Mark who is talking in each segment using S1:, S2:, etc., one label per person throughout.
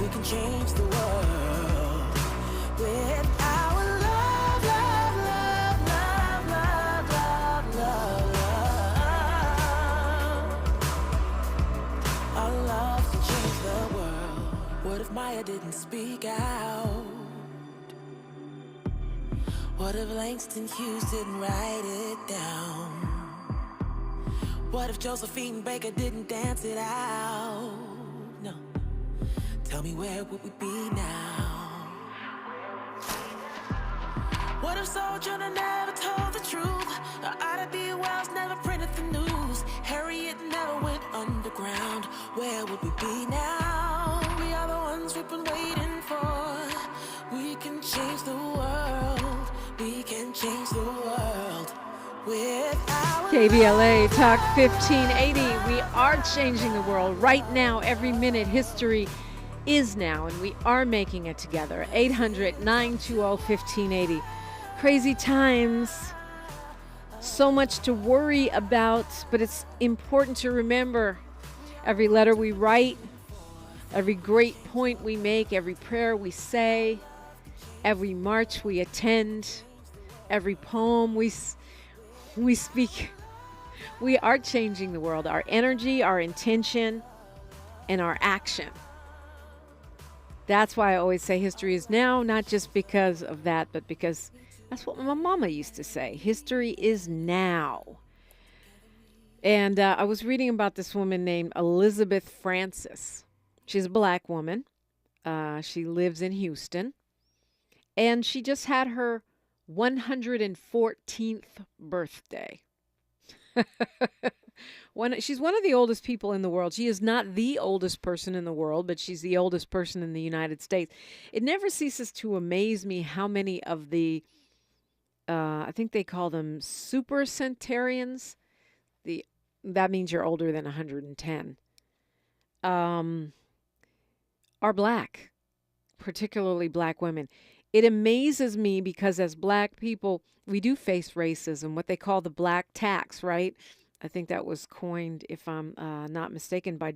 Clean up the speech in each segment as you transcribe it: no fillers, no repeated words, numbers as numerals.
S1: we can change the world with our love, love, love, love, love, love, love, love. Our love can change the world. What if Maya didn't speak out? What if Langston Hughes didn't write it down? What if Josephine Baker didn't dance it out? No. Tell me, where would we be now? What if Sojourner never told the truth? Or Ida B. Wells never printed the news? Harriet never went underground. Where would we be now? We are the ones we've been waiting for. We can change the world. We can change the world with our
S2: KBLA Talk 1580. We are changing the world right now, every minute. History is now, and we are making it together. 800-920-1580. Crazy times. So much to worry about, but it's important to remember every letter we write, every great point we make, every prayer we say, every march we attend, every poem we speak. We are changing the world. Our energy, our intention, and our action. That's why I always say history is now, not just because of that, but because that's what my mama used to say. History is now. And I was reading about this woman named Elizabeth Francis. She's a black woman. She lives in Houston. And she just had her 114th birthday. She's one of the oldest people in the world. She is not the oldest person in the world, but she's the oldest person in the United States. It never ceases to amaze me how many of the, I think they call them supercentenarians. That means you're older than 110. Are black, particularly black women. It amazes me because as black people, we do face racism, what they call the black tax, right? I think that was coined, if I'm not mistaken, by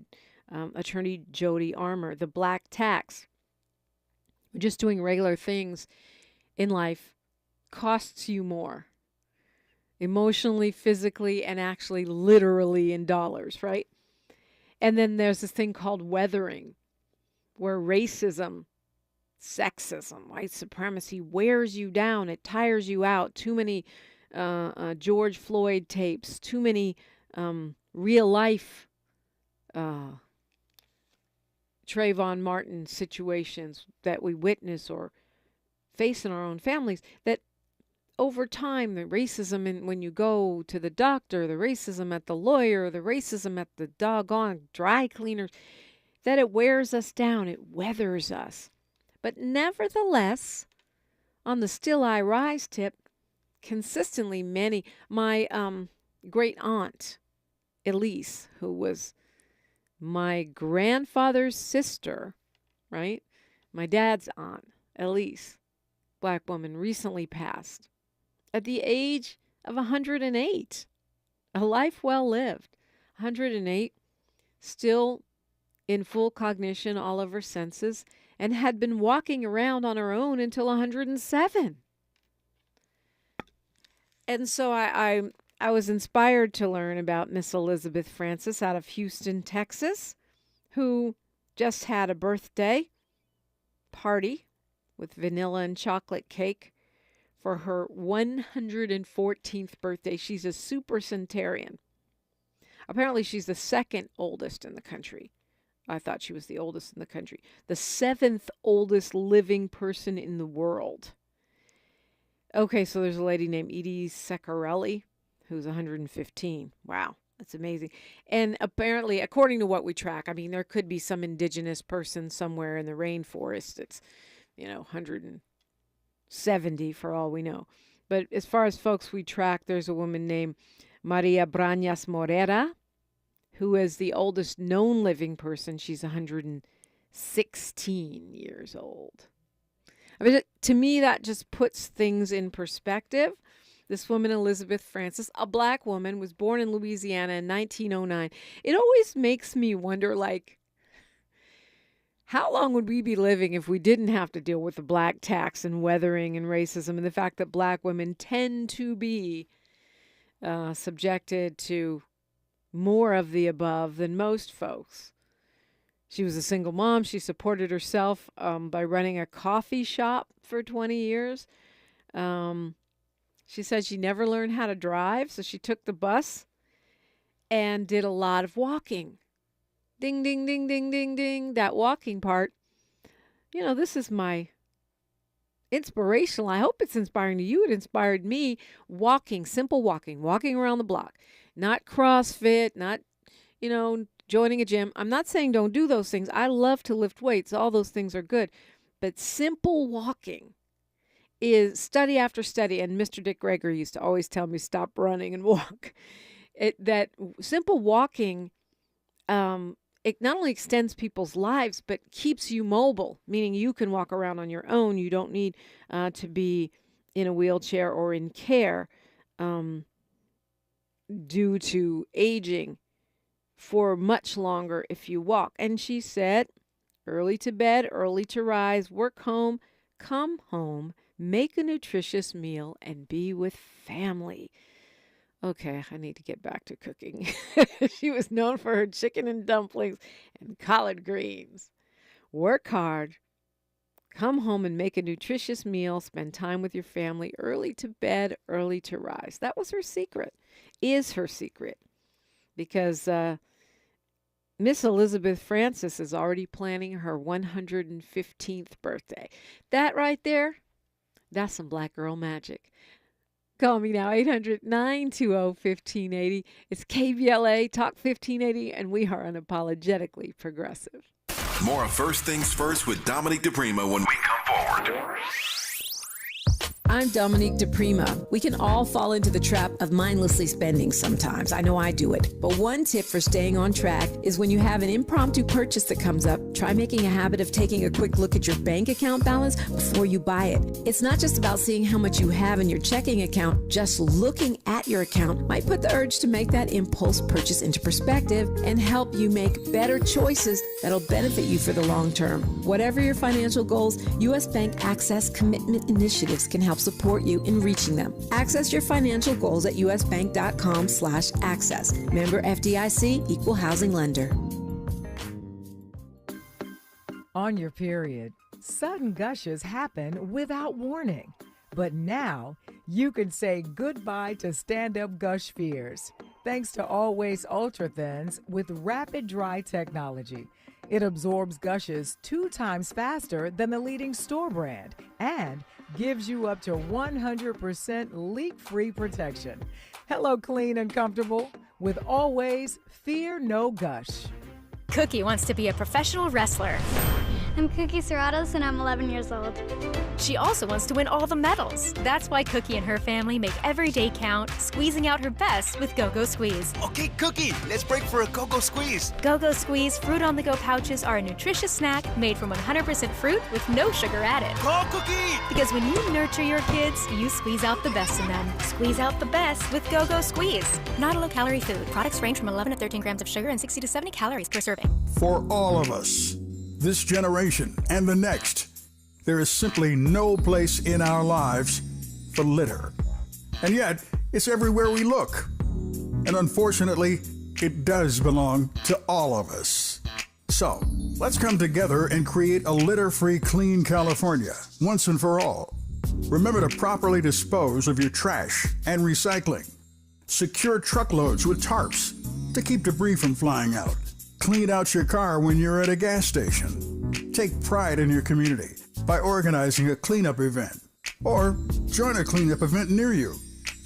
S2: attorney Jody Armour. The black tax, just doing regular things in life, costs you more. Emotionally, physically, and actually literally in dollars, right? And then there's this thing called weathering, where racism, sexism, white supremacy wears you down. It tires you out. Too many George Floyd tapes, too many real life Trayvon Martin situations that we witness or face in our own families, that over time, the racism when you go to the doctor, the racism at the lawyer, the racism at the doggone dry cleaners, that it wears us down. It weathers us. But nevertheless, on the still I rise tip, consistently my great aunt, Elise, who was my grandfather's sister, right? My dad's aunt, Elise, black woman, recently passed at the age of 108. A life well lived. 108, still in full cognition, all of her senses, and had been walking around on her own until 107. And so I was inspired to learn about Miss Elizabeth Francis out of Houston, Texas, who just had a birthday party with vanilla and chocolate cake for her 114th birthday. She's a supercentenarian. Apparently, she's the second oldest in the country. I thought she was the oldest in the country. The seventh oldest living person in the world. Okay, so there's a lady named Edie Seccarelli, who's 115. Wow, that's amazing. And apparently, according to what we track, I mean, there could be some indigenous person somewhere in the rainforest that's, 170 for all we know. But as far as folks we track, there's a woman named Maria Brañas Morera, who is the oldest known living person. She's 116 years old. I mean, to me, that just puts things in perspective. This woman, Elizabeth Francis, a black woman, was born in Louisiana in 1909. It always makes me wonder, How long would we be living if we didn't have to deal with the black tax and weathering and racism and the fact that black women tend to be subjected to more of the above than most folks? She was a single mom. She supported herself by running a coffee shop for 20 years. She said she never learned how to drive, so she took the bus and did a lot of walking. Ding, ding, ding, ding, ding, ding. That walking part. You know, this is my inspirational. I hope it's inspiring to you. It inspired me. Walking, simple walking around the block. Not CrossFit, not, joining a gym. I'm not saying don't do those things. I love to lift weights. All those things are good. But simple walking is study after study. And Mr. Dick Gregory used to always tell me, stop running and walk. That simple walking, it not only extends people's lives, but keeps you mobile, meaning you can walk around on your own. You don't need to be in a wheelchair or in care due to aging for much longer if you walk. And she said, early to bed, early to rise, work home, come home, make a nutritious meal, and be with family. Okay, I need to get back to cooking. She was known for her chicken and dumplings and collard greens. Work hard, come home and make a nutritious meal, spend time with your family, early to bed, early to rise. That was her secret, is her secret. Because Miss Elizabeth Francis is already planning her 115th birthday. That right there, that's some black girl magic. Call me now, 800-920-1580. It's KBLA, Talk 1580, and we are unapologetically progressive.
S3: More of First Things First with Dominique DePrima when we come forward.
S4: I'm Dominique DePrima. We can all fall into the trap of mindlessly spending sometimes. I know I do it. But one tip for staying on track is when you have an impromptu purchase that comes up, try making a habit of taking a quick look at your bank account balance before you buy it. It's not just about seeing how much you have in your checking account. Just looking at your account might put the urge to make that impulse purchase into perspective and help you make better choices that'll benefit you for the long term. Whatever your financial goals, U.S. Bank Access Commitment Initiatives can help support you in reaching them. Access your financial goals at usbank.com/access. Member FDIC, Equal Housing Lender.
S5: On your period, sudden gushes happen without warning. But now you can say goodbye to stand-up gush fears thanks to Always Ultra Thins with rapid dry technology. It absorbs gushes 2 times faster than the leading store brand and gives you up to 100% leak-free protection. Hello, clean and comfortable with Always Fear No Gush.
S6: Cookie wants to be a professional wrestler.
S7: I'm Cookie Serratos and I'm 11 years old.
S6: She also wants to win all the medals. That's why Cookie and her family make every day count, squeezing out her best with Go-Go Squeeze.
S8: Okay, Cookie, let's break for a Go-Go Squeeze.
S6: Go-Go Squeeze Fruit on the Go pouches are a nutritious snack made from 100% fruit with no sugar added.
S8: Go, Cookie!
S6: Because when you nurture your kids, you squeeze out the best in them. Squeeze out the best with Go-Go Squeeze. Not a low-calorie food. Products range from 11 to 13 grams of sugar and 60 to 70 calories per serving.
S9: For all of us, this generation and the next, there is simply no place in our lives for litter. And yet, it's everywhere we look. And unfortunately, it does belong to all of us. So, let's come together and create a litter-free, clean California, once and for all. Remember to properly dispose of your trash and recycling. Secure truckloads with tarps to keep debris from flying out. Clean out your car when you're at a gas station. Take pride in your community by organizing a cleanup event or join a cleanup event near you.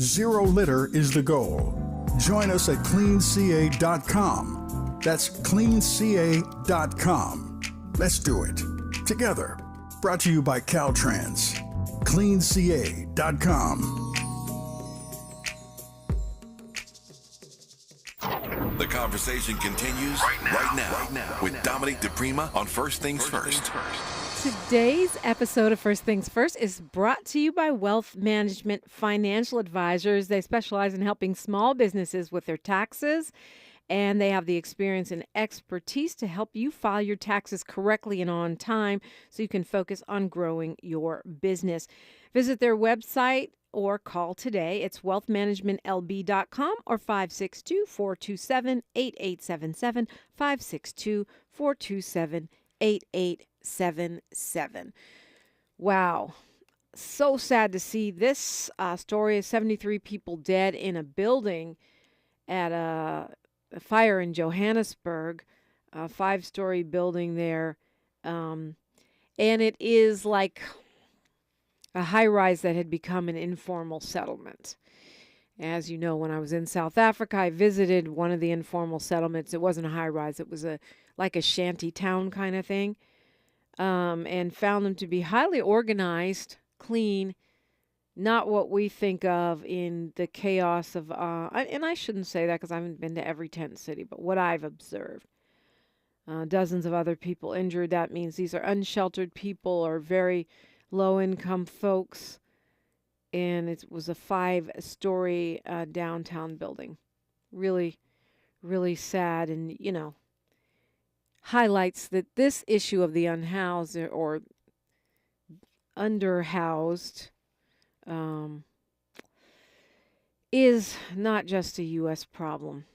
S9: Zero litter is the goal. Join us at cleanca.com. That's cleanca.com. Let's do it together. Brought to you by Caltrans. cleanca.com.
S3: The conversation continues right now with Dominique DePrima on First Things First.
S2: Today's episode of First Things First is brought to you by Wealth Management Financial Advisors. They specialize in helping small businesses with their taxes and they have the experience and expertise to help you file your taxes correctly and on time so you can focus on growing your business. Visit their website or call today. It's wealthmanagementlb.com or 562-427-8877, 562-427-8877. Wow. So sad to see this story of 73 people dead in a building at a fire in Johannesburg, a 5-story building there. And it is like a high-rise that had become an informal settlement. As you know, when I was in South Africa, I visited one of the informal settlements. It wasn't a high-rise. It was like a shanty town kind of thing, and found them to be highly organized, clean, not what we think of in the chaos of, and I shouldn't say that because I haven't been to every tent city, but what I've observed. Dozens of other people injured. That means these are unsheltered people or very low-income folks, and it was a 5-story downtown building. Really, really sad, and, highlights that this issue of the unhoused or underhoused is not just a U.S. problem.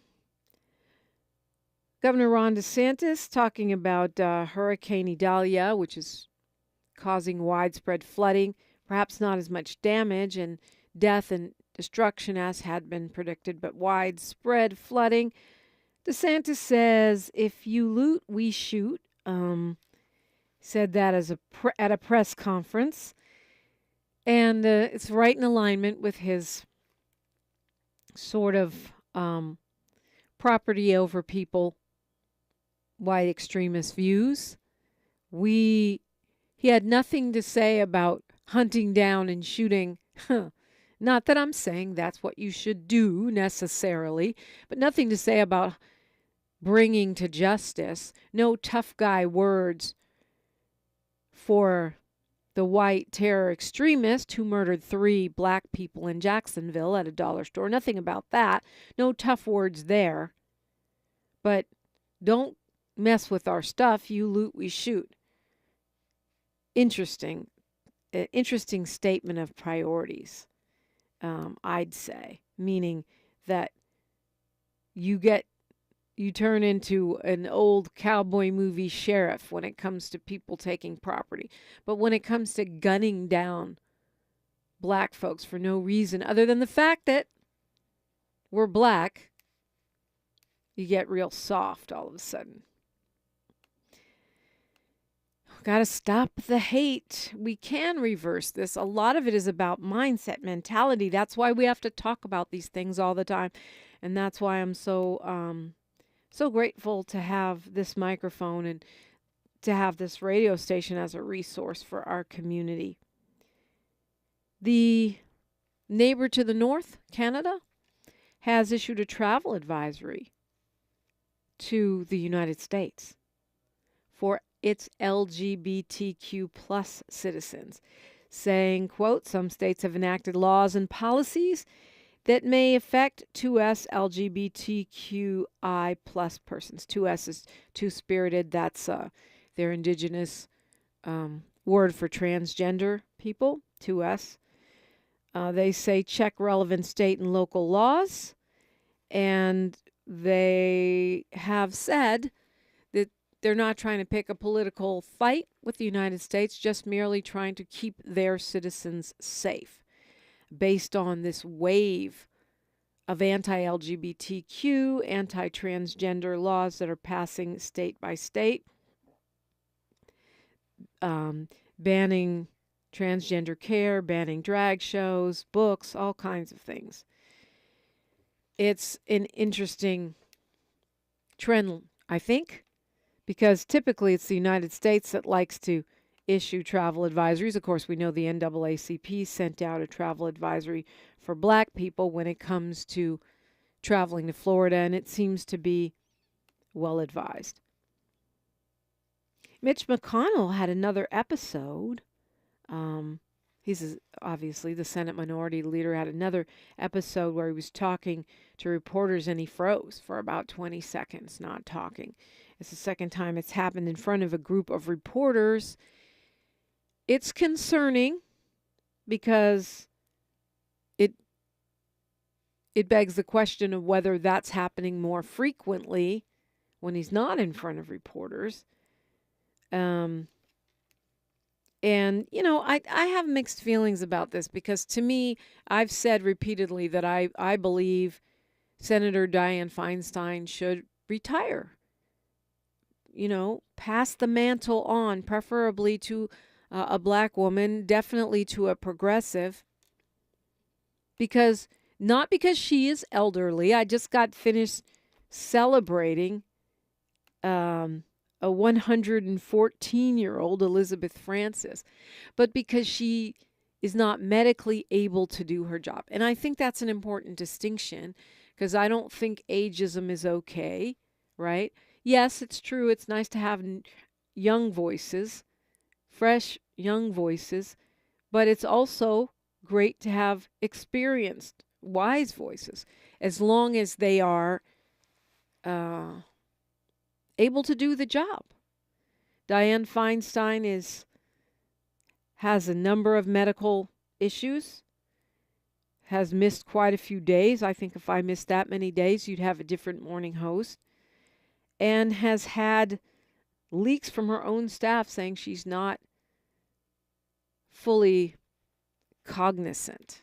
S2: Governor Ron DeSantis talking about Hurricane Idalia, which is causing widespread flooding, perhaps not as much damage and death and destruction as had been predicted, but widespread flooding. DeSantis says, if you loot, we shoot. Said that at a press conference. And it's right in alignment with his sort of property over people, white extremist views. He had nothing to say about hunting down and shooting. Not that I'm saying that's what you should do necessarily, but nothing to say about bringing to justice. No tough guy words for the white terror extremist who murdered 3 black people in Jacksonville at a dollar store. Nothing about that. No tough words there. But don't mess with our stuff. You loot, we shoot. Interesting statement of priorities, I'd say, meaning that you turn into an old cowboy movie sheriff when it comes to people taking property. But when it comes to gunning down black folks for no reason other than the fact that we're black, you get real soft all of a sudden. Got to stop the hate. We can reverse this. A lot of it is about mindset, mentality. That's why we have to talk about these things all the time. And that's why I'm so grateful to have this microphone and to have this radio station as a resource for our community. The neighbor to the north, Canada, has issued a travel advisory to the United States for its LGBTQ plus citizens, saying, quote, some states have enacted laws and policies that may affect 2S LGBTQI plus persons. 2S is two-spirited. That's their indigenous word for transgender people, 2S. They say check relevant state and local laws, and they have said that they're not trying to pick a political fight with the United States, just merely trying to keep their citizens safe based on this wave of anti-LGBTQ, anti-transgender laws that are passing state by state, banning transgender care, banning drag shows, books, all kinds of things. It's an interesting trend, I think, because typically it's the United States that likes to issue travel advisories. Of course, we know the NAACP sent out a travel advisory for black people when it comes to traveling to Florida, and it seems to be well advised. Mitch McConnell had another episode. Obviously the Senate Minority Leader had another episode where he was talking to reporters and he froze for about 20 seconds, not talking. It's the second time it's happened in front of a group of reporters. It's concerning because it begs the question of whether that's happening more frequently when he's not in front of reporters. And, I have mixed feelings about this because to me, I've said repeatedly that I believe Senator Dianne Feinstein should retire. Pass the mantle on, preferably to a black woman, definitely to a progressive. Not because she is elderly. I just got finished celebrating a 114-year-old Elizabeth Francis, but because she is not medically able to do her job. And I think that's an important distinction because I don't think ageism is okay, right? Yes, it's true. It's nice to have young voices, fresh young voices, but it's also great to have experienced, wise voices, as long as they are able to do the job. Dianne Feinstein has a number of medical issues, has missed quite a few days. I think if I missed that many days, you'd have a different morning host, and has had leaks from her own staff saying she's not fully cognizant.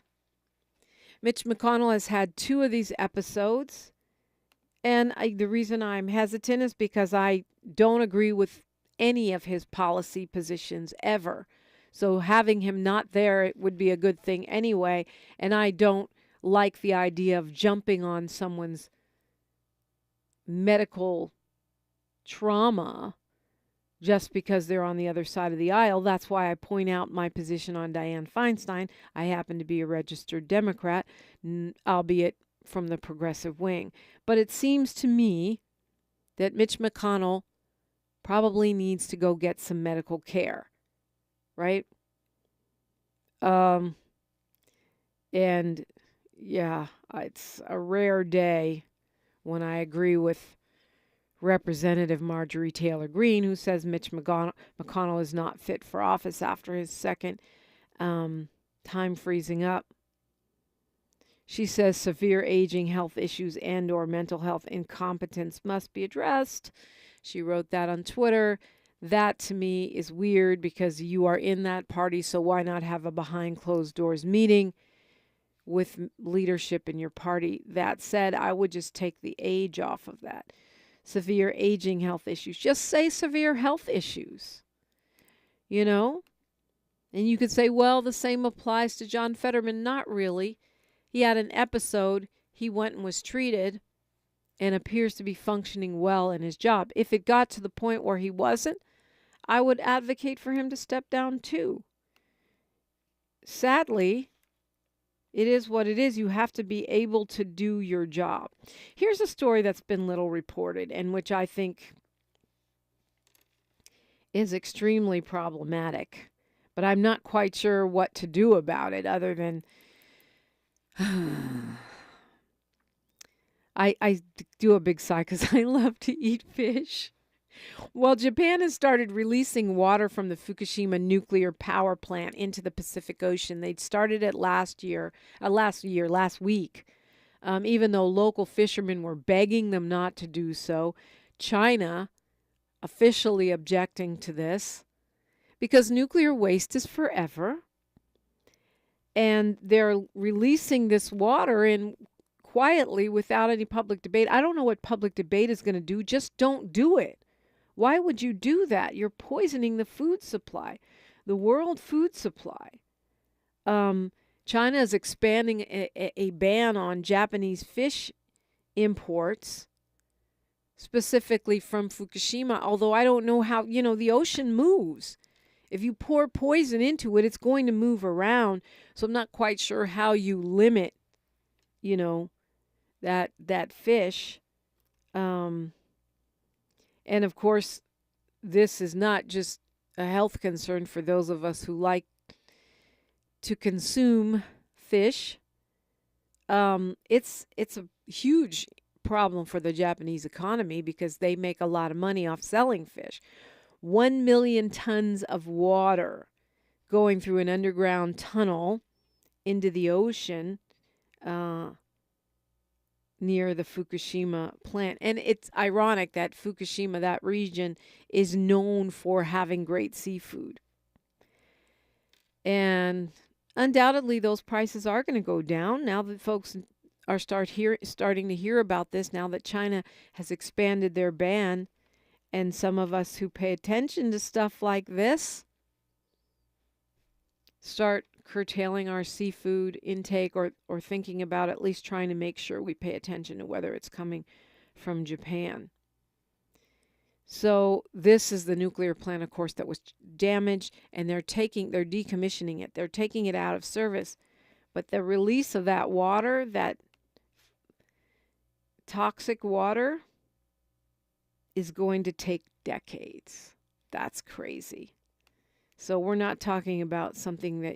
S2: Mitch McConnell has had 2 of these episodes, and the reason I'm hesitant is because I don't agree with any of his policy positions ever. So having him not there, it would be a good thing anyway, and I don't like the idea of jumping on someone's medical trauma just because they're on the other side of the aisle. That's why I point out my position on Dianne Feinstein. I happen to be a registered Democrat, albeit from the progressive wing. But it seems to me that Mitch McConnell probably needs to go get some medical care, right? And yeah, it's a rare day when I agree with Representative Marjorie Taylor Greene, who says Mitch McConnell is not fit for office after his second time freezing up. She says severe aging, health issues, and or mental health incompetence must be addressed. She wrote that on Twitter. That to me is weird because you are in that party, so why not have a behind closed doors meeting with leadership in your party? That said, I would just take the age off of that. Severe aging, health issues. Just say severe health issues, And you could say, well, the same applies to John Fetterman. Not really. He had an episode. He went and was treated and appears to be functioning well in his job. If it got to the point where he wasn't, I would advocate for him to step down too. Sadly, it is what it is. You have to be able to do your job. Here's a story that's been little reported and which I think is extremely problematic, but I'm not quite sure what to do about it other than I do a big sigh because I love to eat fish. Well, Japan has started releasing water from the Fukushima nuclear power plant into the Pacific Ocean. They'd started it last week, even though local fishermen were begging them not to do so. China officially objecting to this because nuclear waste is forever. And they're releasing this water in quietly without any public debate. I don't know what public debate is going to do. Just don't do it. Why would you do that? You're poisoning the food supply, the world food supply. China is expanding a ban on Japanese fish imports, specifically from Fukushima, although I don't know how, the ocean moves. If you pour poison into it, it's going to move around. So I'm not quite sure how you limit, that fish. And of course, this is not just a health concern for those of us who like to consume fish. It's a huge problem for the Japanese economy because they make a lot of money off selling fish. 1 million tons of water going through an underground tunnel into the ocean near the Fukushima plant. And it's ironic that Fukushima, that region, is known for having great seafood. And undoubtedly, those prices are going to go down now that folks are starting to hear about this, now that China has expanded their ban. And some of us who pay attention to stuff like this start curtailing our seafood intake or thinking about at least trying to make sure we pay attention to whether it's coming from Japan. So this is the nuclear plant, of course, that was damaged, and they're decommissioning it. They're taking it out of service. But the release of that water, that toxic water, is going to take decades. That's crazy. So we're not talking about something that,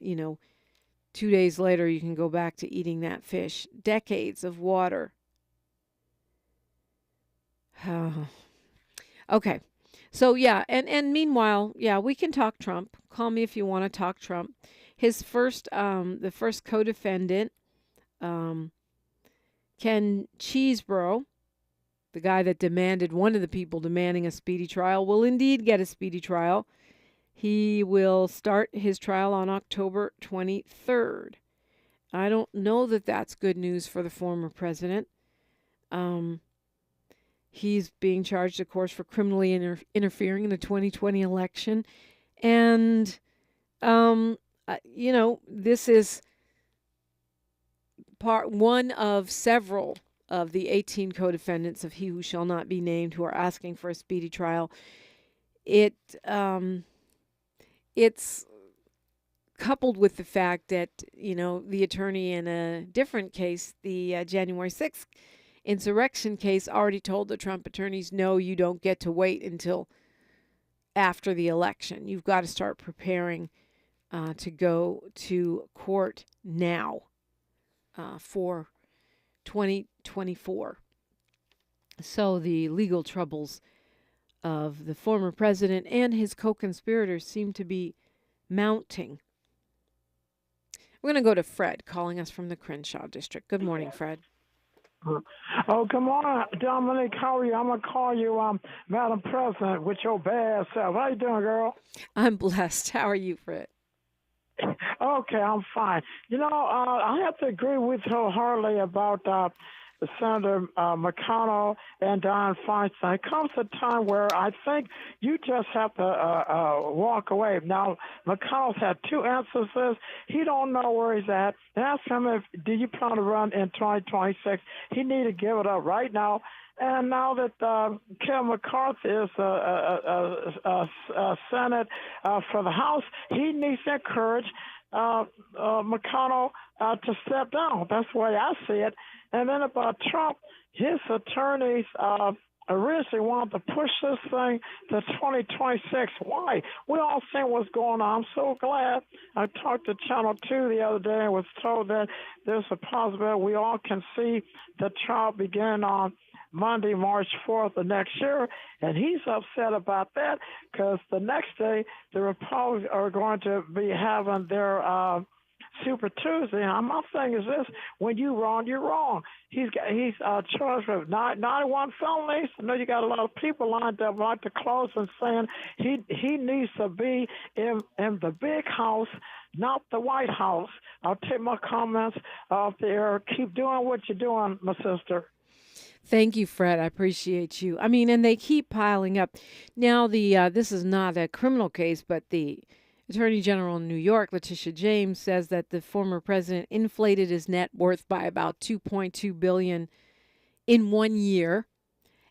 S2: 2 days later you can go back to eating that fish. Decades of water. Okay. So, yeah, and meanwhile, yeah, we can talk Trump. Call me if you want to talk Trump. His first, the first co-defendant, Ken Cheeseborough, the guy that one of the people demanding a speedy trial, will indeed get a speedy trial. He will start his trial on October 23rd. I don't know that that's good news for the former president. He's being charged, of course, for criminally interfering in the 2020 election. And, this is part one of several of the 18 co-defendants of He Who Shall Not Be Named who are asking for a speedy trial. It's coupled with the fact that, the attorney in a different case, the January 6th insurrection case, already told the Trump attorneys, no, you don't get to wait until after the election. You've got to start preparing to go to court now for 2024. So the legal troubles of the former president and his co-conspirators seem to be mounting. We're going to go to Fred calling us from the Crenshaw district. Good morning, Fred.
S10: Oh, good morning, Dominique. How are you? I'm going to call you Madam President with your bad self. How you doing, girl?
S2: I'm blessed. How are you, Fred?
S10: Okay, I'm fine. I have to agree with wholeheartedly about Senator McConnell and Don Feinstein. There comes a time where I think you just have to walk away. Now, McConnell's had two instances. He don't know where he's at. Ask him do you plan to run in 2026? He need to give it up right now. And now that Kevin McCarthy is Senate for the House, he needs to encourage McConnell to step down. That's the way I see it. And then about Trump, his attorneys originally wanted to push this thing to 2026. Why? We all see what's going on. I'm so glad. I talked to Channel 2 the other day and was told that there's a possibility we all can see the trial begin on Monday, March 4th of next year, and he's upset about that because the next day the Republicans are going to be having their Super Tuesday. And my thing is this: when you're wrong, you're wrong. He's charged with 91 felonies. I know you got a lot of people lined up right to close and saying he needs to be in the big house, not the White House. I'll take my comments off the air. Keep doing what you're doing, my sister.
S2: Thank you, Fred. I appreciate you. I mean, and they keep piling up. Now, this is not a criminal case, but the Attorney General in New York, Letitia James, says that the former president inflated his net worth by about $2.2 billion in 1 year.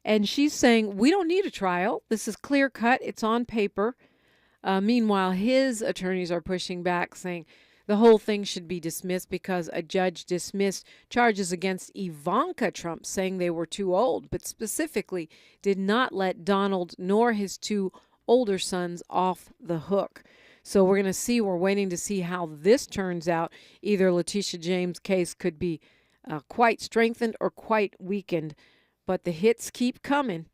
S2: And she's saying, we don't need a trial. This is clear cut. It's on paper. Meanwhile, his attorneys are pushing back, saying the whole thing should be dismissed because a judge dismissed charges against Ivanka Trump, saying they were too old, but specifically did not let Donald nor his two older sons off the hook. So we're waiting to see how this turns out. Either Letitia James' case could be quite strengthened or quite weakened, but the hits keep coming.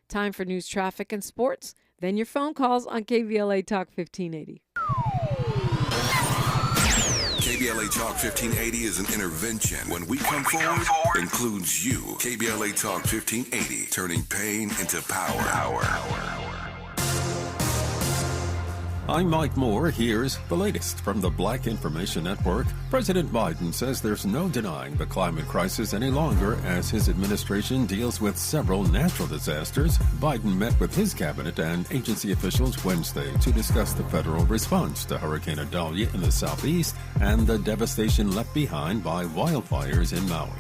S2: Time for news, traffic, and sports. Then your phone calls on KBLA Talk 1580.
S3: KBLA Talk 1580 is an intervention. When we come forward, includes you. KBLA Talk 1580, turning pain into power.
S11: I'm Mike Moore. Here's the latest from the Black Information Network. President Biden says there's no denying the climate crisis any longer as his administration deals with several natural disasters. Biden met with his cabinet and agency officials Wednesday to discuss the federal response to Hurricane Idalia in the southeast and the devastation left behind by wildfires in Maui.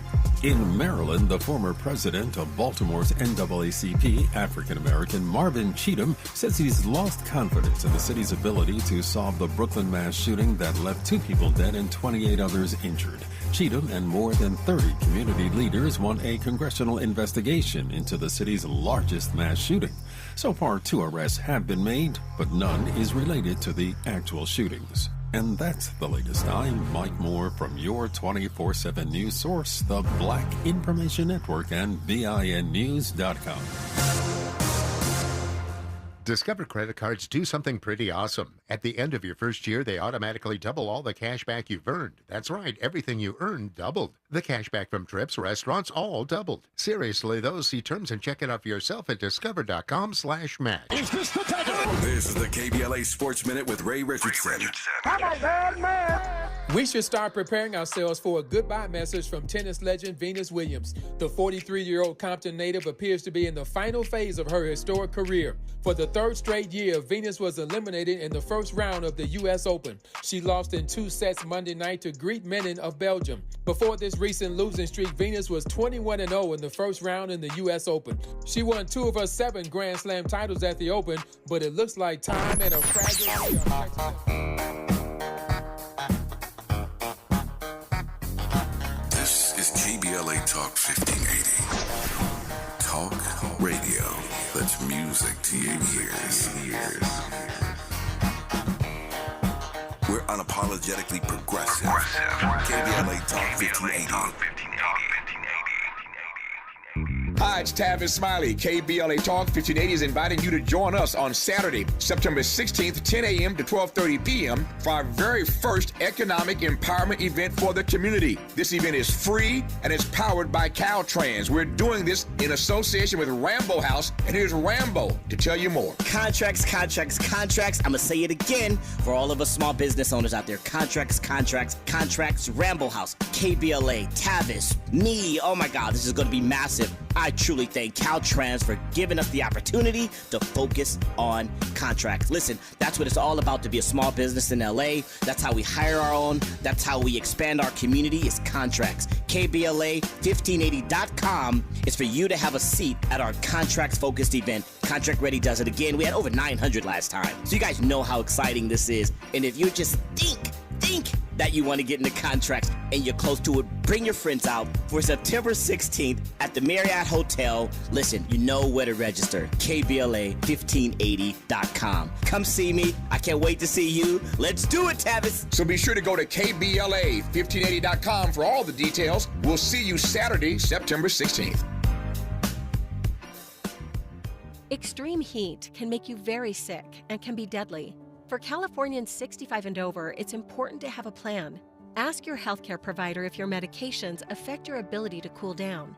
S11: In Maryland, the former president of Baltimore's NAACP, African-American Marvin Cheatham, says he's lost confidence in the city's ability to solve the Brooklyn mass shooting that left 2 people dead and 28 others injured. Cheatham and more than 30 community leaders want a congressional investigation into the city's largest mass shooting. So far, 2 arrests have been made, but none is related to the actual shootings. And that's the latest. I'm Mike Moore from your 24/7 news source, the Black Information Network and VINnews.com.
S12: Discover credit cards do something pretty awesome. At the end of your first year, they automatically double all the cash back you've earned. That's right, everything you earned doubled. The cash back from trips, restaurants, all doubled. Seriously, though, see terms and check it out for yourself at discover.com/match.
S3: This is the KBLA Sports Minute with Ray Richardson.
S13: I'm a bad man. We should start preparing ourselves for a goodbye message from tennis legend Venus Williams. The 43-year-old Compton native appears to be in the final phase of her historic career. For the 3rd straight year, Venus was eliminated in the first round of the U.S. Open. She lost in 2 sets Monday night to Greet Menin of Belgium. Before this recent losing streak, Venus was 21-0 in the first round in the U.S. Open. She won 2 of her 7 Grand Slam titles at the Open, but it looks like time and a fragile...
S3: This is KBLA Talk 1580. Talk radio. That's music to your ears. We're unapologetically progressive. KBLA Talk 1580.
S14: Hi, it's Tavis Smiley. KBLA Talk 1580 is inviting you to join us on Saturday, September 16th, 10 a.m. to 12:30 p.m. for our very first economic empowerment event for the community. This event is free and it's powered by Caltrans. We're doing this in association with Rambo House, and here's Rambo to tell you more.
S15: Contracts. I'm going to say it again for all of us small business owners out there. Contracts. Rambo House, KBLA, Tavis, me. Oh my God, this is going to be massive. I truly thank Caltrans for giving us the opportunity to focus on contracts. Listen, that's what it's all about to be a small business in LA. That's how we hire our own. That's how we expand our community is contracts. KBLA1580.com is for you to have a seat at our contracts-focused event. Contract Ready does it again. We had over 900 last time. So you guys know how exciting this is. And if you just think that you want to get into contracts and you're close to it, bring your friends out for September 16th at the Marriott Hotel. Listen, you know where to register. KBLA1580.com. Come see me. I can't wait to see you. Let's do it, Tavis.
S14: So be sure to go to KBLA1580.com for all the details. We'll see you Saturday, September 16th.
S16: Extreme heat can make you very sick and can be deadly. For Californians 65 and over, it's important to have a plan. Ask your healthcare provider if your medications affect your ability to cool down.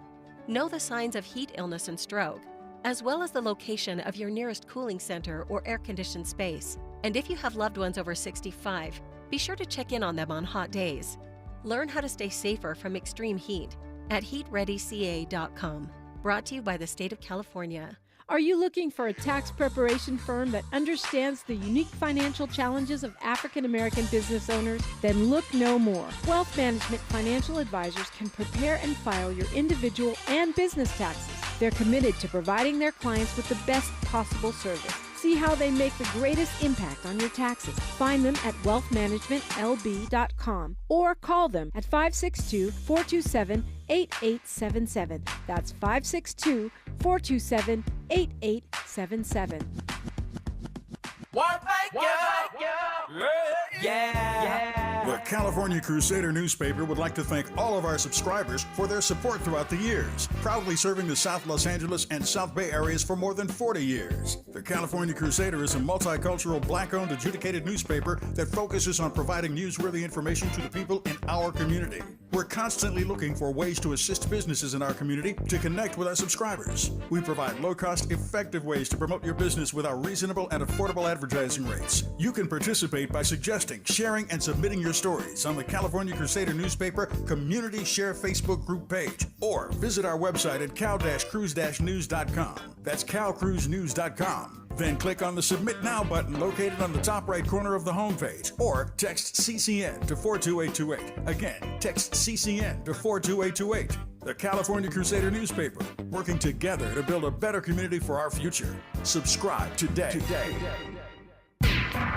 S16: Know the signs of heat illness and stroke, as well as the location of your nearest cooling center or air-conditioned space. And if you have loved ones over 65, be sure to check in on them on hot days. Learn how to stay safer from extreme heat at heatreadyca.com. Brought to you by the state of California.
S2: Are you looking for a tax preparation firm that understands the unique financial challenges of African American business owners? Then look no more. Wealth Management Financial Advisors can prepare and file your individual and business taxes. They're committed to providing their clients with the best possible service. See how they make the greatest impact on your taxes. Find them at wealthmanagementlb.com or call them at 562-427-8877. That's 562-427-8877.
S9: California Crusader newspaper would like to thank all of our subscribers for their support throughout the years, proudly serving the South Los Angeles and South Bay areas for more than 40 years. The California Crusader is a multicultural, black-owned, adjudicated newspaper that focuses on providing newsworthy information to the people in our community. We're constantly looking for ways to assist businesses in our community to connect with our subscribers. We provide low-cost, effective ways to promote your business with our reasonable and affordable advertising rates. You can participate by suggesting, sharing, and submitting your stories on the California Crusader newspaper Community Share Facebook group page, or visit our website at cal-cruise-news.com. That's calcruisenews.com. Then click on the Submit Now button located on the top right corner of the homepage, or text CCN to 42828. Again, text CCN to 42828. The California Crusader newspaper, working together to build a better community for our future. Subscribe today.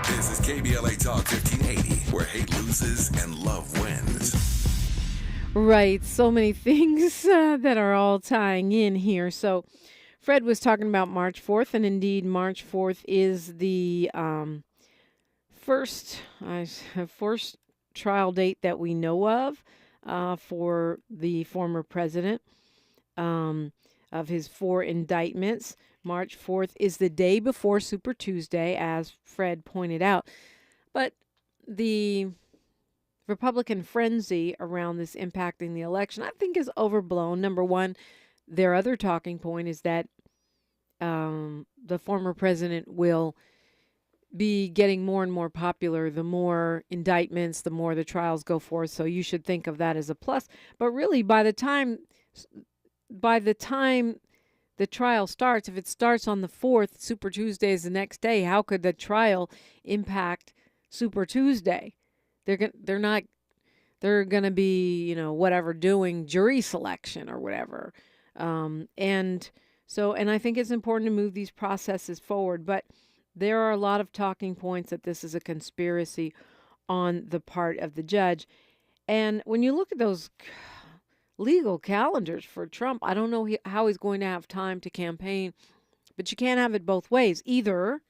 S3: This is KBLA Talk 1580, where hate loses and love wins.
S2: Right. So many things that are all tying in here. So Fred was talking about March 4th, and indeed March 4th is the first trial date that we know of for the former president of his 4 indictments. March 4th is the day before Super Tuesday, as Fred pointed out. But the Republican frenzy around this impacting the election, I think, is overblown. Number one, their other talking point is that the former president will be getting more and more popular the more indictments, the more the trials go forth. So you should think of that as a plus. But really, by the time the trial starts, if it starts on the 4th, Super Tuesday is the next day, how could the trial impact Super Tuesday? They're going to be, whatever, doing jury selection or whatever. And I think it's important to move these processes forward, but there are a lot of talking points that this is a conspiracy on the part of the judge. And when you look at those legal calendars for Trump, I don't know how he's going to have time to campaign, but you can't have it both ways. Either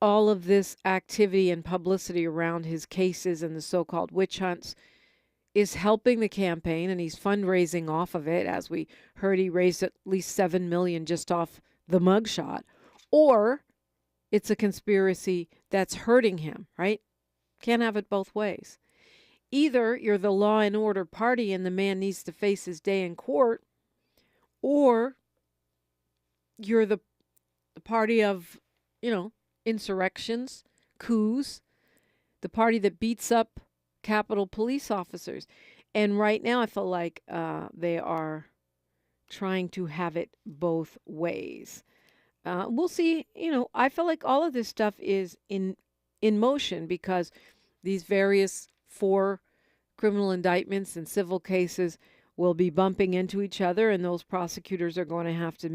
S2: all of this activity and publicity around his cases and the so-called witch hunts is helping the campaign, and he's fundraising off of it. As we heard, he raised at least $7 million just off the mugshot, or it's a conspiracy that's hurting him, right? Can't have it both ways. Either you're the law and order party and the man needs to face his day in court, or you're the party of, insurrections, coups, the party that beats up Capitol police officers. And right now I feel like they are trying to have it both ways. We'll see. I feel like all of this stuff is in motion because these various 4 criminal indictments and civil cases will be bumping into each other, and those prosecutors are going to have to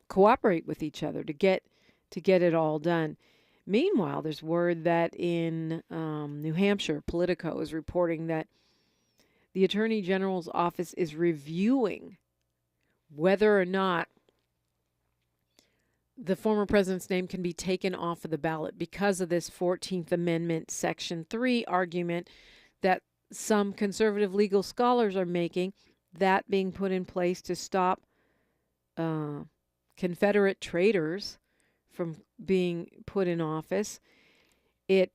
S2: cooperate with each other to get it all done. Meanwhile, there's word that in New Hampshire, Politico is reporting that the Attorney General's office is reviewing whether or not the former president's name can be taken off of the ballot because of this 14th Amendment Section 3 argument that some conservative legal scholars are making, that being put in place to stop Confederate traitors from being put in office. It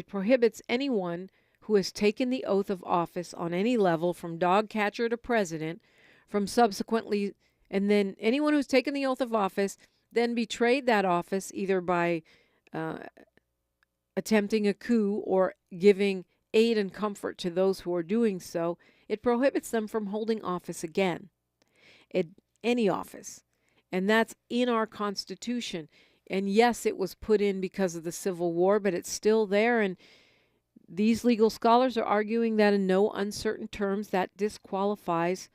S2: prohibits anyone who has taken the oath of office on any level, from dog catcher to president, from subsequently, and then anyone who's taken the oath of office, then betrayed that office either by attempting a coup or giving aid and comfort to those who are doing so. It prohibits them from holding office again, any office. And that's in our Constitution. And yes, it was put in because of the Civil War, but it's still there. And these legal scholars are arguing that in no uncertain terms that disqualifies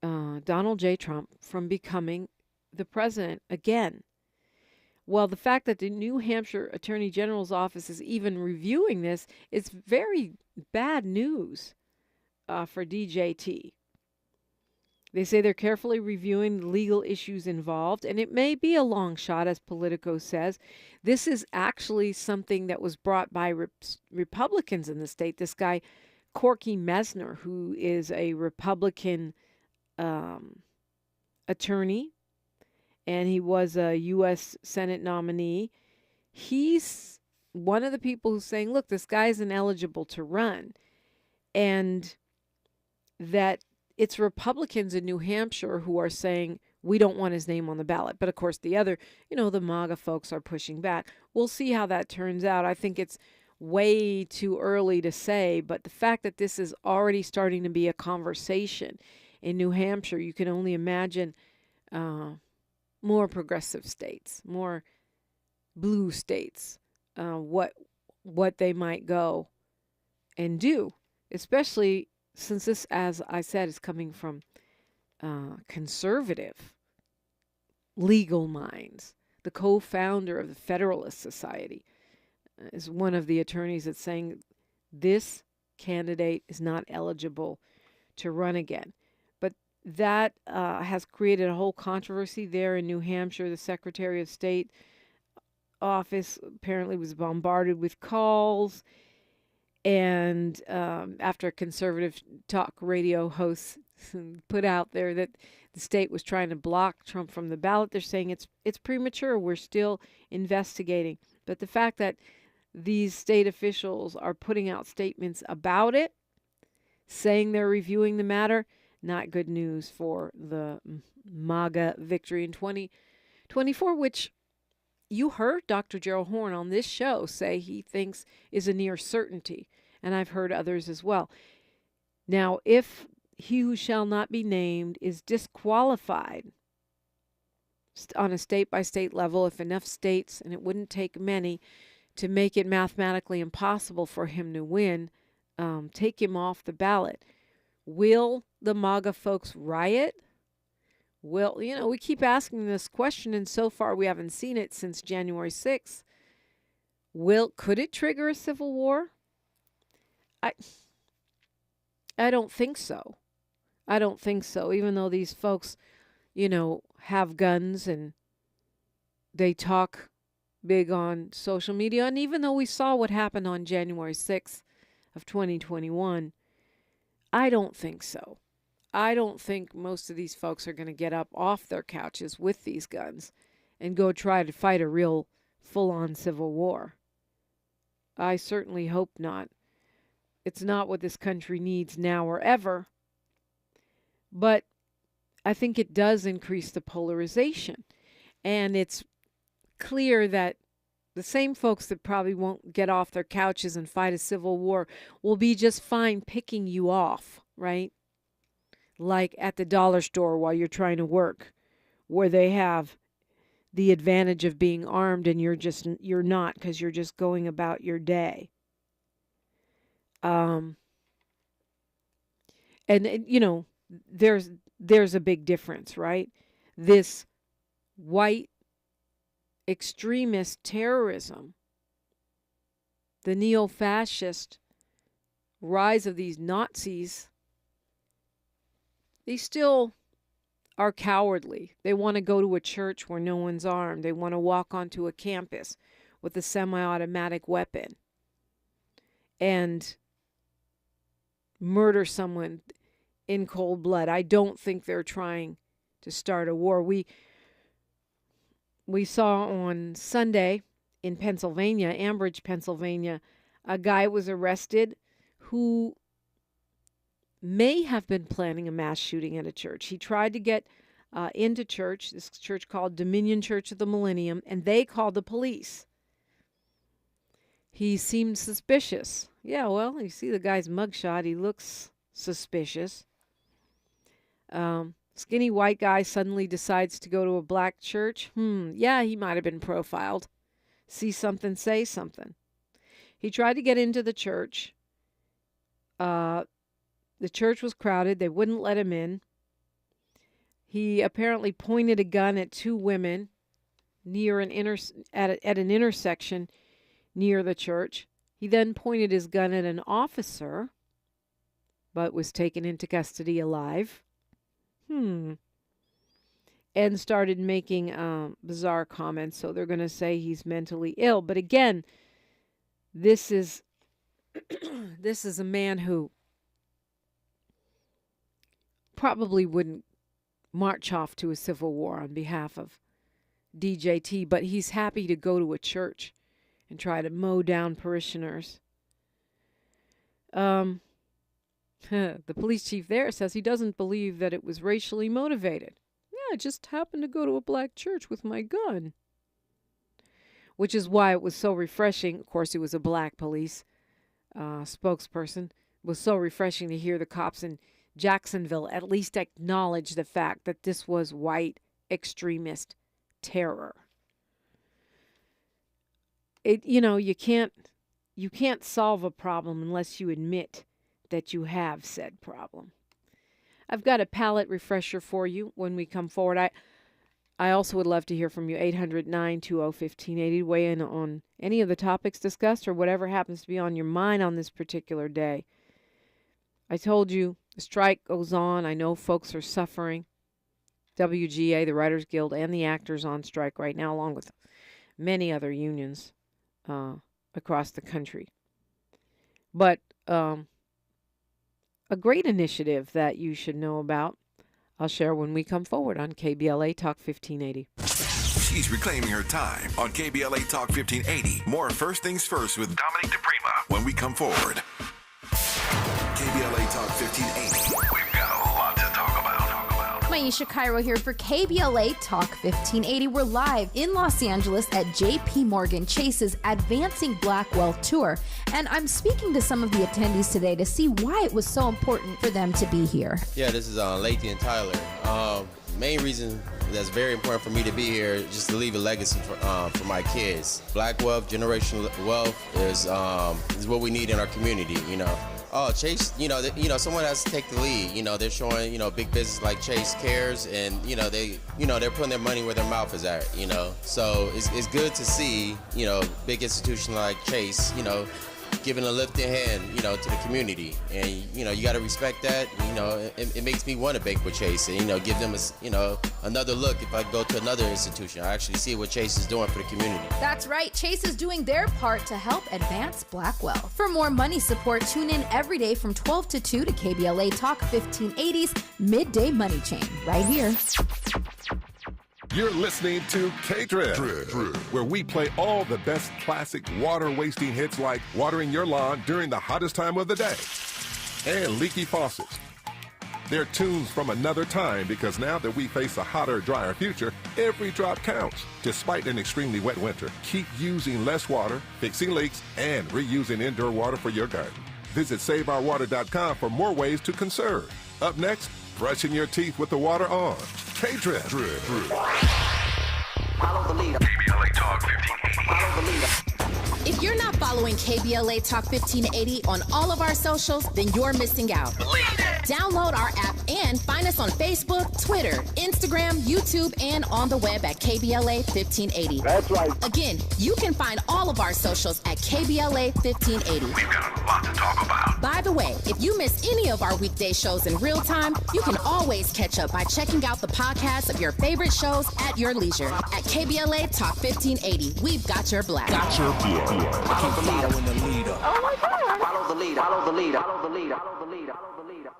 S2: Donald J. Trump from becoming the president again. Well, the fact that the New Hampshire Attorney General's office is even reviewing this is very bad news for DJT. They say they're carefully reviewing the legal issues involved, and it may be a long shot, as Politico says. This is actually something that was brought by Republicans in the state. This guy, Corky Mesner, who is a Republican attorney, and he was a U.S. Senate nominee. He's one of the people who's saying, look, this guy isn't eligible to run, and that it's Republicans in New Hampshire who are saying we don't want his name on the ballot. But of course, the other, the MAGA folks are pushing back. We'll see how that turns out. I think it's way too early to say, but the fact that this is already starting to be a conversation in New Hampshire, you can only imagine more progressive states, more blue states, what they might go and do, especially since this, as I said, is coming from conservative legal minds. The co-founder of the Federalist Society is one of the attorneys that's saying this candidate is not eligible to run again. But that has created a whole controversy there in New Hampshire. The Secretary of State office apparently was bombarded with calls. And after a conservative talk radio host put out there that the state was trying to block Trump from the ballot, they're saying it's premature. We're still investigating. But the fact that these state officials are putting out statements about it, saying they're reviewing the matter, not good news for the MAGA victory in 2024, which you heard Dr. Gerald Horne on this show say he thinks is a near certainty, and I've heard others as well. Now, if he who shall not be named is disqualified on a state-by-state level, if enough states, and it wouldn't take many, to make it mathematically impossible for him to win, take him off the ballot, will the MAGA folks riot? Well, we keep asking this question, and so far we haven't seen it since January 6th. Could it trigger a civil war? I don't think so. I don't think so, even though these folks, have guns and they talk big on social media, and even though we saw what happened on January 6th of 2021, I don't think so. I don't think most of these folks are going to get up off their couches with these guns and go try to fight a real full-on civil war. I certainly hope not. It's not what this country needs now or ever. But I think it does increase the polarization. And it's clear that the same folks that probably won't get off their couches and fight a civil war will be just fine picking you off, right? Like at the dollar store while you're trying to work, where they have the advantage of being armed and you're not, because you're just going about your day. And there's a big difference, right? This white extremist terrorism, the neo-fascist rise of these Nazis, they still are cowardly. They want to go to a church where no one's armed. They want to walk onto a campus with a semi-automatic weapon and murder someone in cold blood. I don't think they're trying to start a war. We saw on Sunday in Pennsylvania, Ambridge, Pennsylvania, a guy was arrested who may have been planning a mass shooting at a church. He tried to get into church, this church called Dominion Church of the Millennium, and they called the police. He seemed suspicious. Yeah, well, you see the guy's mugshot. He looks suspicious. Skinny white guy suddenly decides to go to a black church. Yeah, he might have been profiled. See something, say something. He tried to get into the church. The church was crowded. They wouldn't let him in. He apparently pointed a gun at two women near an intersection near the church. He then pointed his gun at an officer, but was taken into custody alive. and started making bizarre comments. So they're going to say he's mentally ill. But again, this is this is a man who probably wouldn't march off to a civil war on behalf of DJT, but he's happy to go to a church and try to mow down parishioners. The police chief there says he doesn't believe that it was racially motivated. Yeah, I just happened to go to a black church with my gun. Which is why it was so refreshing. Of course, it was a black police spokesperson. It was so refreshing to hear the cops in Jacksonville at least acknowledge the fact that this was white extremist terror. You can't solve a problem unless you admit that you have said problem. I've got a palate refresher for you when we come forward. I also would love to hear from you. 800-920-1580. Weigh in on any of the topics discussed or whatever happens to be on your mind on this particular day. I told you the strike goes on. I know folks are suffering. WGA, the Writers Guild, and the actors on strike right now, along with many other unions across the country. But a great initiative that you should know about, I'll share when we come forward on KBLA Talk 1580.
S3: She's reclaiming her time on KBLA Talk 1580. More First Things First with Dominique DePrima when we come forward. KBLA Talk 1580. We've got a lot to talk about.
S17: Maisha Cairo here for KBLA Talk 1580. We're live in Los Angeles at JP Morgan Chase's Advancing Black Wealth Tour. And I'm speaking to some of the attendees today to see why it was so important for them to be here.
S18: Yeah, this is Lathan and Tyler. Main reason that's very important for me to be here is just to leave a legacy for my kids. Black wealth, generational wealth is what we need in our community, Oh, Chase, someone has to take the lead. They're showing, big business like Chase cares, and, they're putting their money where their mouth is at, So it's good to see, big institution like Chase, giving a lifting hand, to the community. And, you got to respect that. It makes me want to bank with Chase and, give them, another look if I go to another institution. I actually see what Chase is doing for the community.
S17: That's right. Chase is doing their part to help advance Black wealth. For more money support, tune in every day from 12 to 2 to KBLA Talk 1580's Midday Money Chain right here.
S19: You're listening to K-Drip, where we play all the best classic water-wasting hits like watering your lawn during the hottest time of the day and leaky faucets. They're tunes from another time because now that we face a hotter, drier future, every drop counts. Despite an extremely wet winter, keep using less water, fixing leaks, and reusing indoor water for your garden. Visit SaveOurWater.com for more ways to conserve. Up next, brushing your teeth with the water on. K-Drip.
S20: Follow the leader. KBLA Talk 1580. Follow the leader.
S17: If you're not following KBLA Talk 1580 on all of our socials, then you're missing out. Download our app and find us on Facebook, Twitter, Instagram, YouTube, and on the web at KBLA 1580.
S20: That's right.
S17: Again, you can find all of our socials at KBLA 1580.
S20: We've got a lot to talk about.
S17: By the way, if you miss any of our weekday shows in real time, you can always catch up by checking out the podcasts of your favorite shows at your leisure. At KBLA Talk 1580, we've got your black.
S20: Got your black. Follow the leader. Oh my God. Follow the leader. Follow the leader. Follow the leader. Follow the leader. Follow the leader.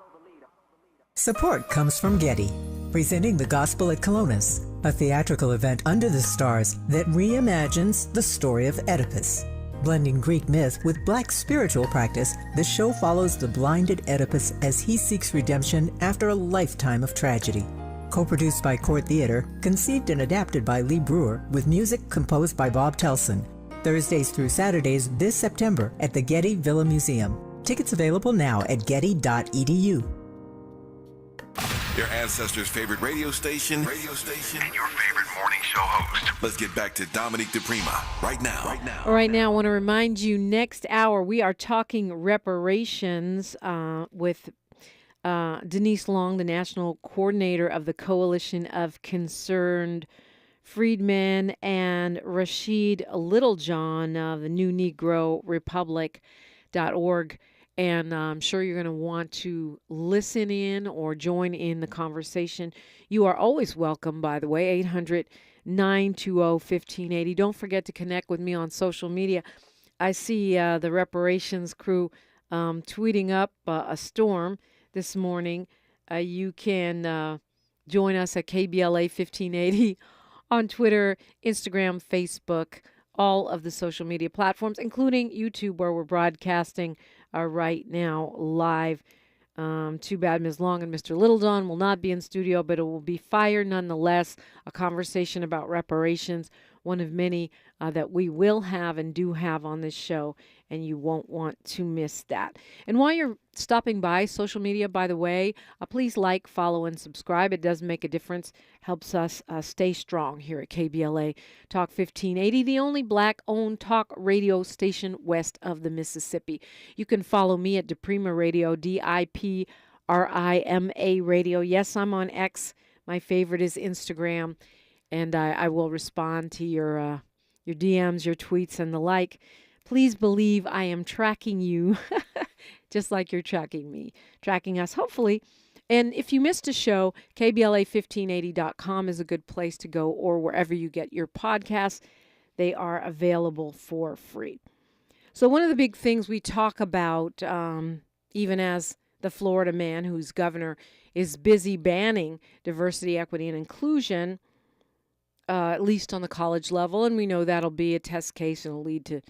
S21: Support comes from Getty, presenting The Gospel at Colonus, a theatrical event under the stars that reimagines the story of Oedipus. Blending Greek myth with Black spiritual practice, the show follows the blinded Oedipus as he seeks redemption after a lifetime of tragedy. Co-produced by Court Theater, conceived and adapted by Lee Brewer, with music composed by Bob Telson. Thursdays through Saturdays this September at the Getty Villa Museum. Tickets available now at getty.edu.
S3: Your ancestors' favorite radio station, and your favorite morning show host. Let's get back to Dominique DePrima right now.
S2: Right now, I want to remind you, next hour, we are talking reparations with Denise Long, the national coordinator of the Coalition of Concerned Freedmen, and Rashid Littlejohn of the New Negro Republic.org. and I'm sure you're going to want to listen in or join in the conversation. You are always welcome, by the way, 800-920-1580. Don't forget to connect with me on social media. I see the reparations crew tweeting up a storm this morning. You can join us at KBLA 1580 on Twitter, Instagram, Facebook, all of the social media platforms, including YouTube, where we're broadcasting right now live. Too bad Ms. Long and Mr. Littlejohn will not be in studio, but it will be fire nonetheless. A conversation about reparations, one of many that we will have and do have on this show, and you won't want to miss that. And while you're stopping by social media, by the way, please like, follow, and subscribe. It does make a difference, helps us stay strong here at KBLA Talk 1580, the only Black-owned talk radio station west of the Mississippi. You can follow me at DiPrima Radio, DiPrima Radio. Yes, I'm on X. My favorite is Instagram, and I will respond to your DMs, your tweets, and the like. Please believe I am tracking you just like you're tracking me, tracking us, hopefully. And if you missed a show, KBLA1580.com is a good place to go, or wherever you get your podcasts. They are available for free. So one of the big things we talk about, even as the Florida man who's governor is busy banning diversity, equity, and inclusion, at least on the college level, and we know that'll be a test case and will lead to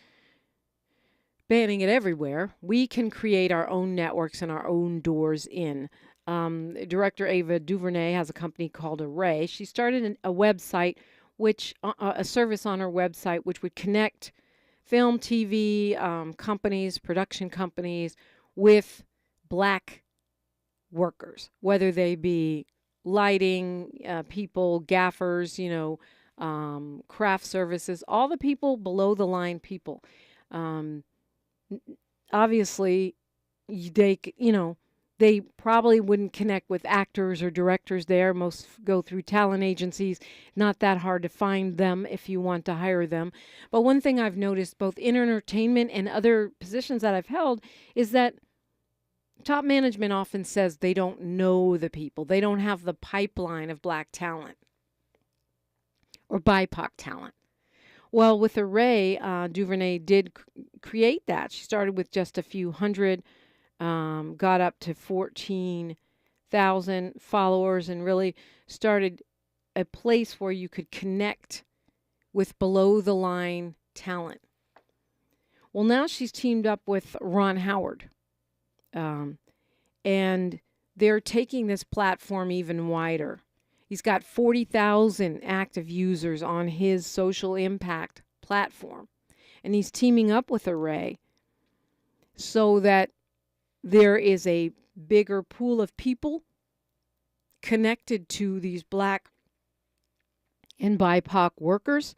S2: banning it everywhere. We can create our own networks and our own doors in. Director Ava DuVernay has a company called Array. She started a website, a service on her website, which would connect film, TV companies, production companies with Black workers, whether they be lighting people, gaffers, craft services, all the people below the line people. Obviously, they probably wouldn't connect with actors or directors there. Most go through talent agencies. Not that hard to find them if you want to hire them. But one thing I've noticed both in entertainment and other positions that I've held is that top management often says they don't know the people. They don't have the pipeline of Black talent or BIPOC talent. Well, with Array, DuVernay did create that. She started with just a few hundred, got up to 14,000 followers, and really started a place where you could connect with below-the-line talent. Well, now she's teamed up with Ron Howard, and they're taking this platform even wider. He's got 40,000 active users on his social impact platform, and he's teaming up with Array so that there is a bigger pool of people connected to these Black and BIPOC workers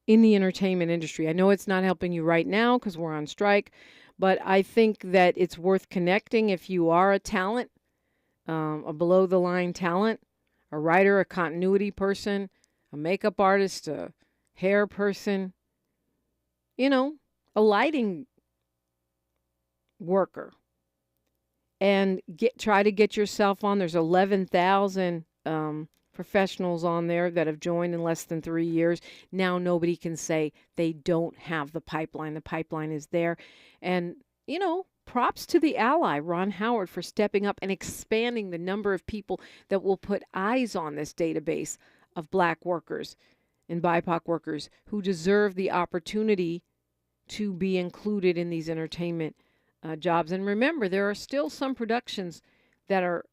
S2: in the entertainment industry. I know it's not helping you right now because we're on strike, but I think that it's worth connecting if you are a talent, a below-the-line talent, a writer, a continuity person, a makeup artist, a hair person, a lighting worker. And try to get yourself on. There's 11,000 professionals on there that have joined in less than 3 years. Now nobody can say they don't have the pipeline. The pipeline is there. And, props to the ally, Ron Howard, for stepping up and expanding the number of people that will put eyes on this database of Black workers and BIPOC workers who deserve the opportunity to be included in these entertainment jobs. And remember, there are still some productions that are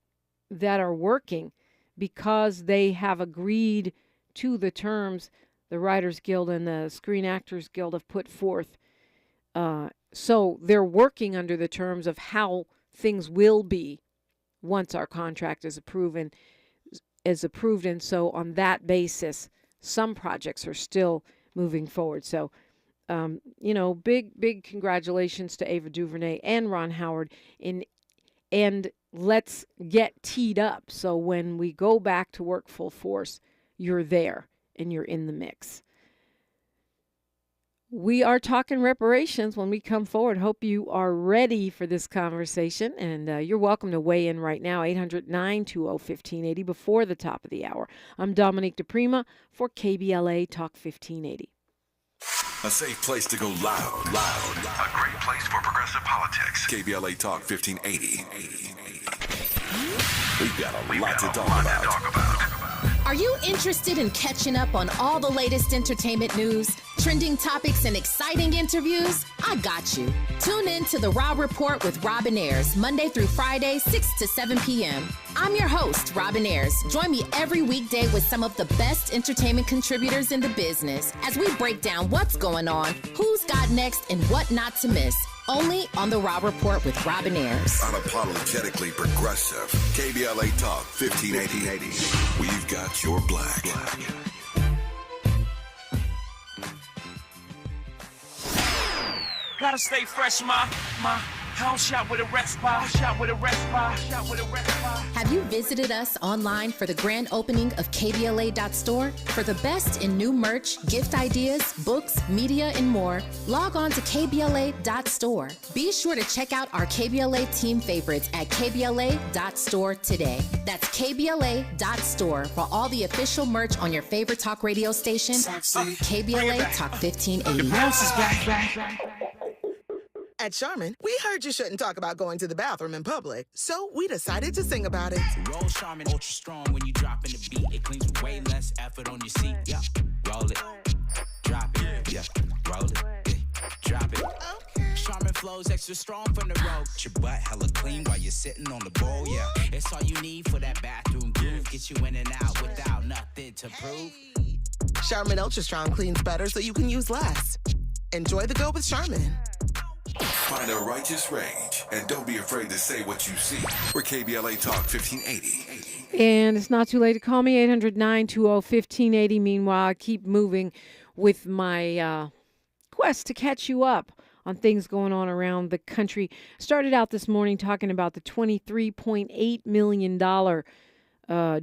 S2: working because they have agreed to the terms the Writers Guild and the Screen Actors Guild have put forth. So they're working under the terms of how things will be once our contract is approved. And so on that basis, some projects are still moving forward. So, big congratulations to Ava DuVernay and Ron Howard. And let's get teed up so when we go back to work full force, you're there and you're in the mix. We are talking reparations when we come forward. Hope you are ready for this conversation. And you're welcome to weigh in right now, 800-920-1580 before the top of the hour. I'm Dominique DePrima for KBLA Talk 1580.
S3: A safe place to go loud. A great place for progressive politics. KBLA Talk 1580. We've got a lot to talk about.
S4: Are you interested in catching up on all the latest entertainment news, trending topics, and exciting interviews? I got you. Tune in to The Raw Report with Robin Ayers, Monday through Friday, 6 to 7 p.m. I'm your host, Robin Ayers. Join me every weekday with some of the best entertainment contributors in the business as we break down what's going on, who's got next, and what not to miss. Only on The Raw Report with Robin Ayers.
S3: Unapologetically progressive. KBLA Talk 1580. We've got your black.
S20: Gotta stay fresh, my house shot with a rest bar.
S4: Have you visited us online for the grand opening of KBLA.store? For the best in new merch, gift ideas, books, media, and more, log on to KBLA.store. Be sure to check out our KBLA team favorites at KBLA.store today. That's KBLA.store for all the official merch on your favorite talk radio station, KBLA Talk 1580.
S1: At Charmin, we heard you shouldn't talk about going to the bathroom in public, so we decided to sing about it.
S22: Roll Charmin Ultra Strong when you drop in the beat. It cleans with way less effort on your seat. Yeah, roll it, drop it. Yeah, roll it, yeah, drop it. Charmin flows extra strong from the road. Your butt hella clean while you're sitting on the bowl. Yeah, it's all you need for that bathroom groove. Get you in and out without nothing to prove.
S1: Charmin Ultra Strong cleans better so you can use less. Enjoy the go with Charmin.
S3: Find a righteous rage and don't be afraid to say what you see. We're KBLA Talk 1580.
S2: And it's not too late to call me, 800-920-1580. Meanwhile, I keep moving with my quest to catch you up on things going on around the country. Started out this morning talking about the $23.8 million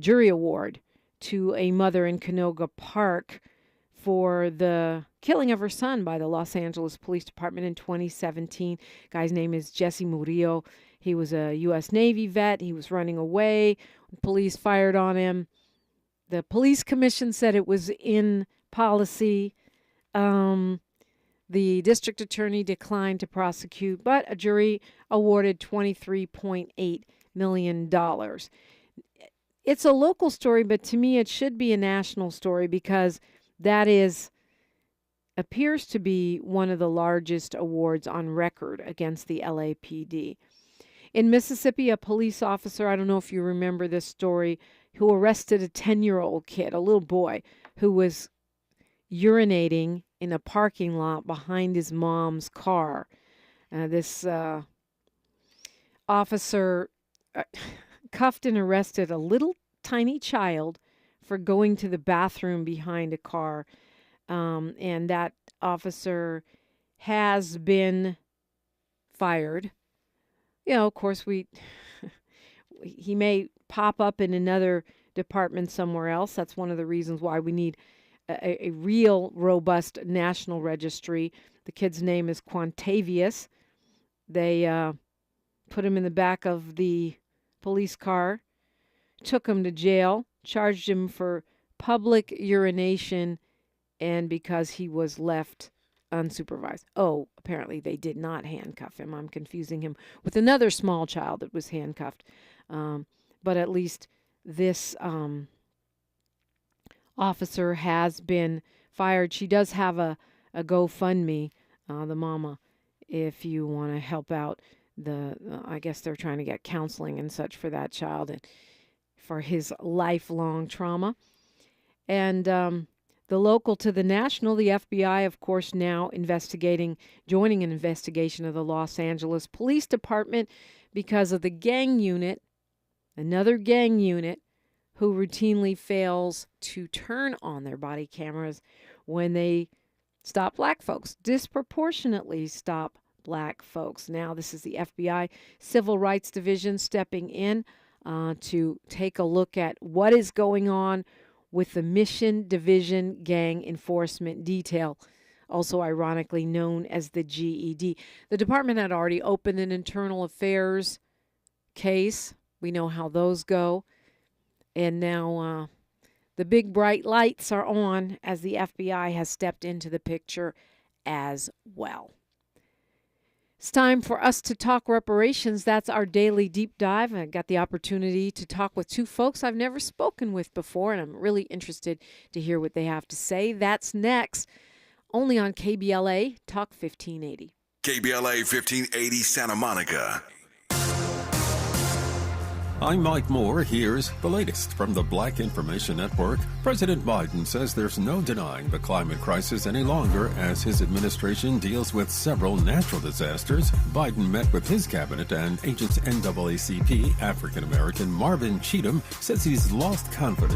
S2: jury award to a mother in Canoga Park for the killing of her son by the Los Angeles Police Department in 2017. Guy's name is Jesse Murillo. He was a U.S. Navy vet. He was running away. Police fired on him. The police commission said it was in policy. The district attorney declined to prosecute, but a jury awarded $23.8 million. It's a local story, but to me it should be a national story because that appears to be one of the largest awards on record against the LAPD. In Mississippi, a police officer, I don't know if you remember this story, who arrested a 10-year-old kid, a little boy, who was urinating in a parking lot behind his mom's car. This officer cuffed and arrested a little tiny child for going to the bathroom behind a car. And that officer has been fired. You know, of course, he may pop up in another department somewhere else. That's one of the reasons why we need a real robust national registry. The kid's name is Quantavius. They put him in the back of the police car, took him to jail, charged him for public urination, and because he was left unsupervised. Oh, apparently they did not handcuff him. I'm confusing him with another small child that was handcuffed. But at least this officer has been fired. She does have a GoFundMe, the mama, if you want to help out. I guess they're trying to get counseling and such for that child and for his lifelong trauma. And the local to the national, the FBI, of course, now joining an investigation of the Los Angeles Police Department because of the gang unit, another gang unit, who routinely fails to turn on their body cameras when they stop black folks, disproportionately stop black folks. Now, this is the FBI Civil Rights Division stepping in to take a look at what is going on with the Mission Division Gang Enforcement Detail. also ironically known as the GED. The department had already opened an internal affairs case. We know how those go. And now the big bright lights are on as the FBI has stepped into the picture as well. It's time for us to talk reparations. That's our daily deep dive. I got the opportunity to talk with two folks I've never spoken with before, and I'm really interested to hear what they have to say. That's next, only on KBLA Talk 1580.
S3: KBLA 1580 Santa Monica.
S11: I'm Mike Moore. Here's the latest from the Black Information Network. President Biden says there's no denying the climate crisis any longer as his administration deals with several natural disasters. Biden met with his cabinet, and Agents NAACP African-American Marvin Cheatham says he's lost confidence